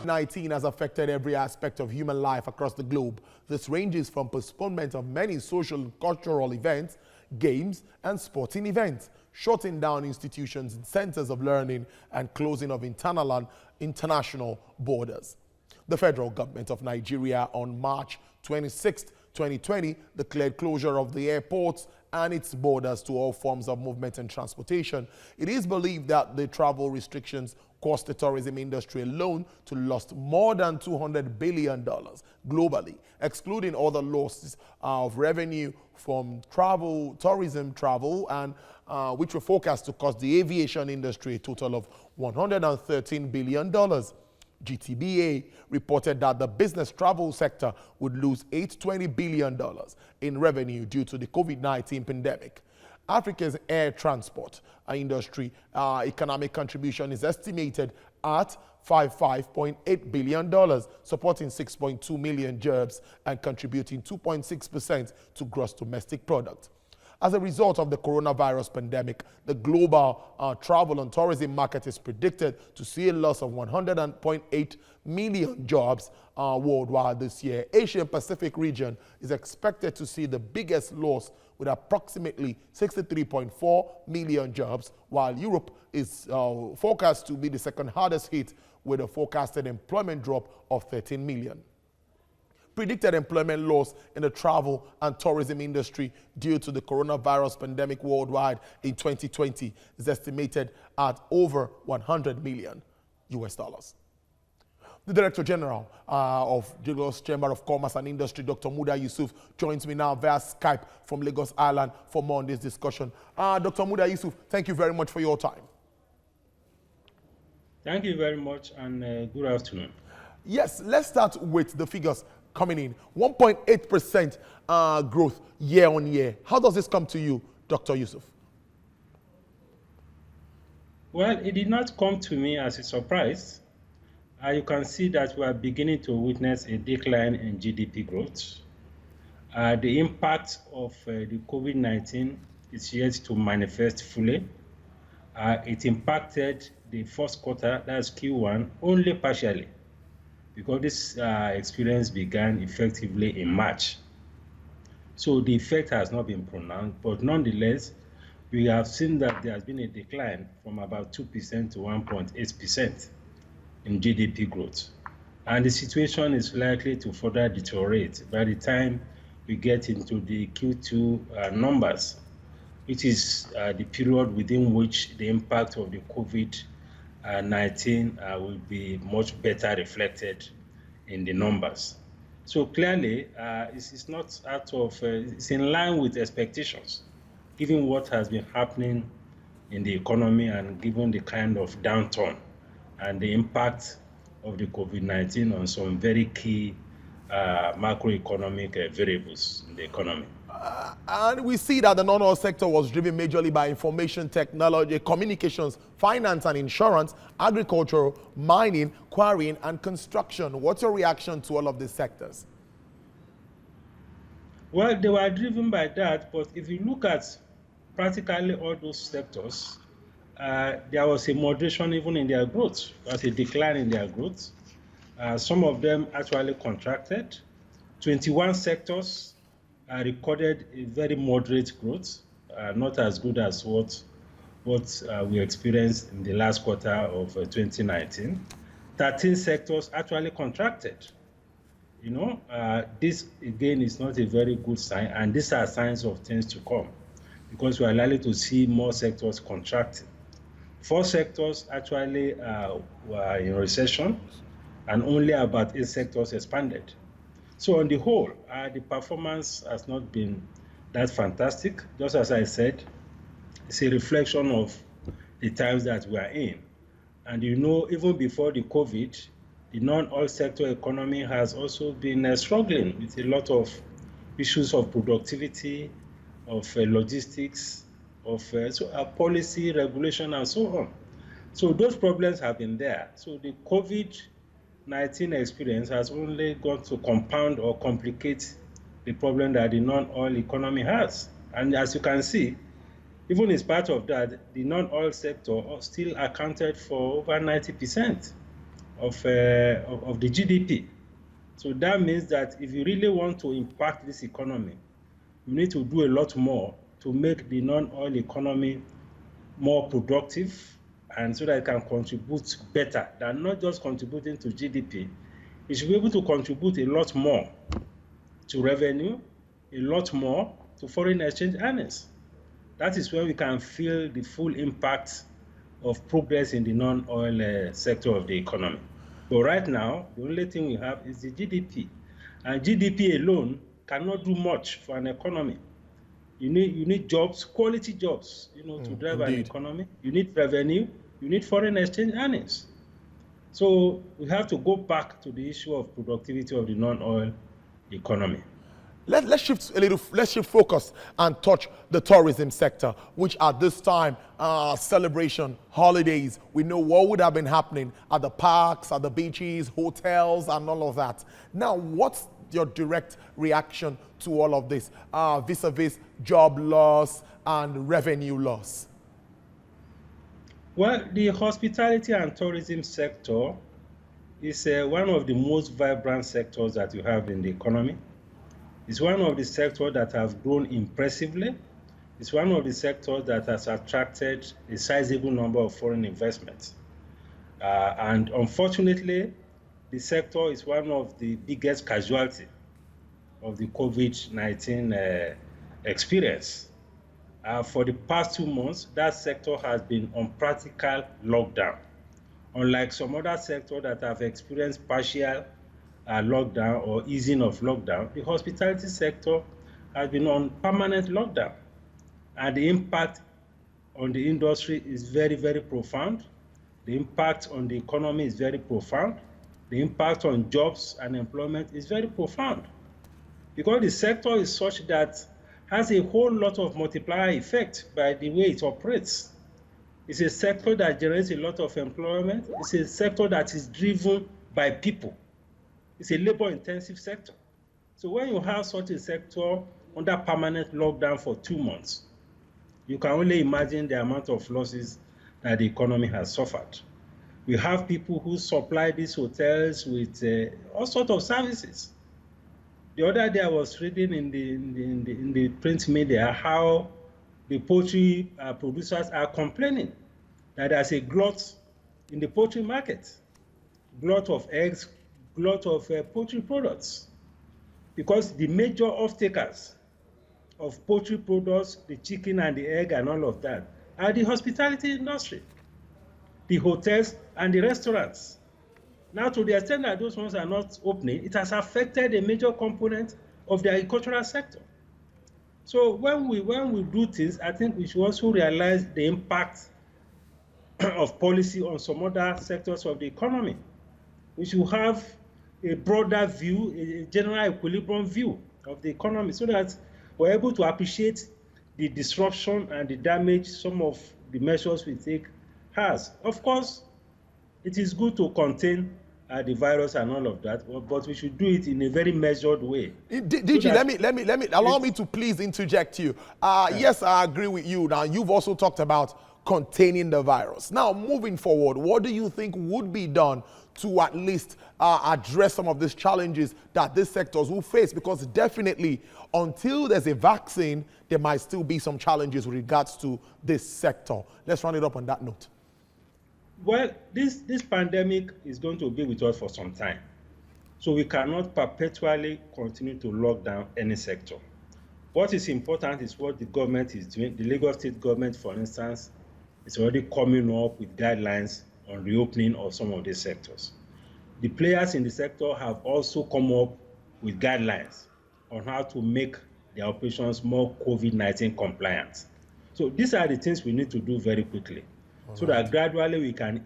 COVID-19 has affected every aspect of human life across the globe. This ranges from postponement of many social and cultural events, games and sporting events, shutting down institutions and centers of learning, and closing of internal and international borders. The federal government of Nigeria on March 26, 2020 declared closure of the airports and its borders to all forms of movement and transportation. It is believed that the travel restrictions cost the tourism industry alone to lost more than $200 billion globally, excluding other losses of revenue from tourism travel, and which were forecast to cost the aviation industry a total of $113 billion. GTBA reported that the business travel sector would lose $820 billion in revenue due to the COVID-19 pandemic. Africa's air transport industry economic contribution is estimated at $55.8 billion, supporting 6.2 million jobs and contributing 2.6% to gross domestic product. As a result of the coronavirus pandemic, the global travel and tourism market is predicted to see a loss of 100.8 million jobs worldwide this year. Asia Pacific region is expected to see the biggest loss with approximately 63.4 million jobs, while Europe is forecast to be the second hardest hit with a forecasted employment drop of 13 million. Predicted employment loss in the travel and tourism industry due to the coronavirus pandemic worldwide in 2020 is estimated at over 100 million US dollars. The Director General of Lagos Chamber of Commerce and Industry, Dr. Muda Yusuf, joins me now via Skype from Lagos Island for more on this discussion. Dr. Muda Yusuf, thank you very much for your time. Thank you very much, and good afternoon. Yes, let's start with the figures coming in. 1.8% growth year on year. How does this come to you, Dr. Yusuf? Well, it did not come to me as a surprise. You can see that we are beginning to witness a decline in GDP growth. The impact of the COVID-19 is yet to manifest fully. It impacted the first quarter, that's Q1, only partially, because this experience began effectively in March. So the effect has not been pronounced, but nonetheless, we have seen that there has been a decline from about 2% to 1.8% in GDP growth. And the situation is likely to further deteriorate by the time we get into the Q2 numbers, which is the period within which the impact of the COVID-19 will be much better reflected in the numbers. So clearly, it's not out of, it's in line with expectations, given what has been happening in the economy and given the kind of downturn and the impact of the COVID-19 on some very key macroeconomic variables in the economy. And we see that the non-oil sector was driven majorly by information technology, communications, finance and insurance, agriculture, mining, quarrying and construction. What's your reaction to all of these sectors? Well, they were driven by that, but if you look at practically all those sectors, there was a moderation even in their growth. There was a decline in their growth. Some of them actually contracted. 21 sectors recorded a very moderate growth, not as good as what we experienced in the last quarter of 2019. 13 sectors actually contracted. You know, this again is not a very good sign, and these are signs of things to come, because we are likely to see more sectors contracting. 4 sectors actually were in recession, and only about 8 sectors expanded. So on the whole, the performance has not been that fantastic. Just as I said, it's a reflection of the times that we are in. And you know, even before the COVID, the non-oil sector economy has also been struggling with a lot of issues of productivity, of logistics, of policy, regulation, and so on. So those problems have been there. So the COVID-19 experience has only gone to compound or complicate the problem that the non-oil economy has. And as you can see, even in spite of that, the non-oil sector still accounted for over 90% of the GDP. So that means that if you really want to impact this economy, you need to do a lot more to make the non-oil economy more productive, and so that it can contribute better than not just contributing to GDP. It should be able to contribute a lot more to revenue, a lot more to foreign exchange earnings. That is where we can feel the full impact of progress in the non-oil sector of the economy. But right now, the only thing we have is the GDP. And GDP alone cannot do much for an economy. You need jobs, quality jobs, to drive an economy. You need revenue, you need foreign exchange earnings. So we have to go back to the issue of productivity of the non-oil economy. Let's shift focus and touch the tourism sector, which at this time, celebration, holidays, we know what would have been happening at the parks, at the beaches, hotels, and all of that. Now, what's your direct reaction to all of this, vis-a-vis job loss and revenue loss? Well, the hospitality and tourism sector is one of the most vibrant sectors that you have in the economy. It's one of the sectors that have grown impressively. It's one of the sectors that has attracted a sizable number of foreign investments. And unfortunately, the sector is one of the biggest casualties of the COVID-19 experience. For the past 2 months, that sector has been on practical lockdown. Unlike some other sectors that have experienced partial lockdown or easing of lockdown, the hospitality sector has been on permanent lockdown. And the impact on the industry is very, very profound. The impact on the economy is very profound. The impact on jobs and employment is very profound. Because the sector is such that has a whole lot of multiplier effect by the way it operates. It's a sector that generates a lot of employment. It's a sector that is driven by people. It's a labor-intensive sector. So when you have such a sector under permanent lockdown for 2 months, you can only imagine the amount of losses that the economy has suffered. We have people who supply these hotels with all sorts of services. The other day I was reading in the print media how the poultry producers are complaining that there's a glut in the poultry market, glut of eggs, glut of poultry products, because the major off-takers of poultry products, the chicken and the egg and all of that, are the hospitality industry, the hotels and the restaurants. Now, to the extent that those ones are not opening, it has affected a major component of the agricultural sector. So when we do things, I think we should also realize the impact of policy on some other sectors of the economy. We should have a broader view, a general equilibrium view of the economy, so that we're able to appreciate the disruption and the damage some of the measures we take has. Of course, it is good to contain the virus and all of that, but we should do it in a very measured way. DG, allow me to please interject you. Yes, I agree with you. Now, you've also talked about containing the virus. Now, moving forward, what do you think would be done to at least address some of these challenges that these sectors will face? Because definitely, until there's a vaccine, there might still be some challenges with regards to this sector. Let's run it up on that note. Well, this pandemic is going to be with us for some time. So we cannot perpetually continue to lock down any sector. What is important is what the government is doing. The Lagos State government, for instance, is already coming up with guidelines on reopening of some of these sectors. The players in the sector have also come up with guidelines on how to make their operations more COVID-19 compliant. So these are the things we need to do very quickly, so that gradually we can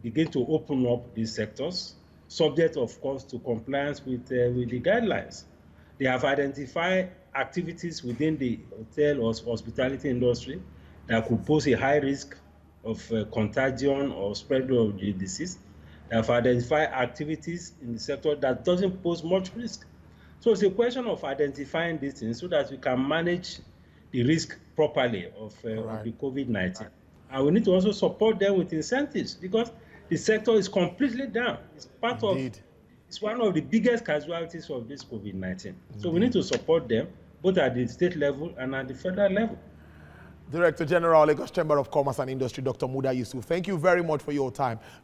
begin to open up these sectors, subject, of course, to compliance with the guidelines. They have identified activities within the hotel or hospitality industry that could pose a high risk of contagion or spread of the disease. They have identified activities in the sector that doesn't pose much risk. So it's a question of identifying these things so that we can manage the risk properly of the COVID-19. And we need to also support them with incentives, because the sector is completely down. It's part Indeed. of, it's one of the biggest casualties of this COVID-19. So we need to support them, both at the state level and at the federal level. Director General, Lagos Chamber of Commerce and Industry, Dr. Muda Yusuf, thank you very much for your time.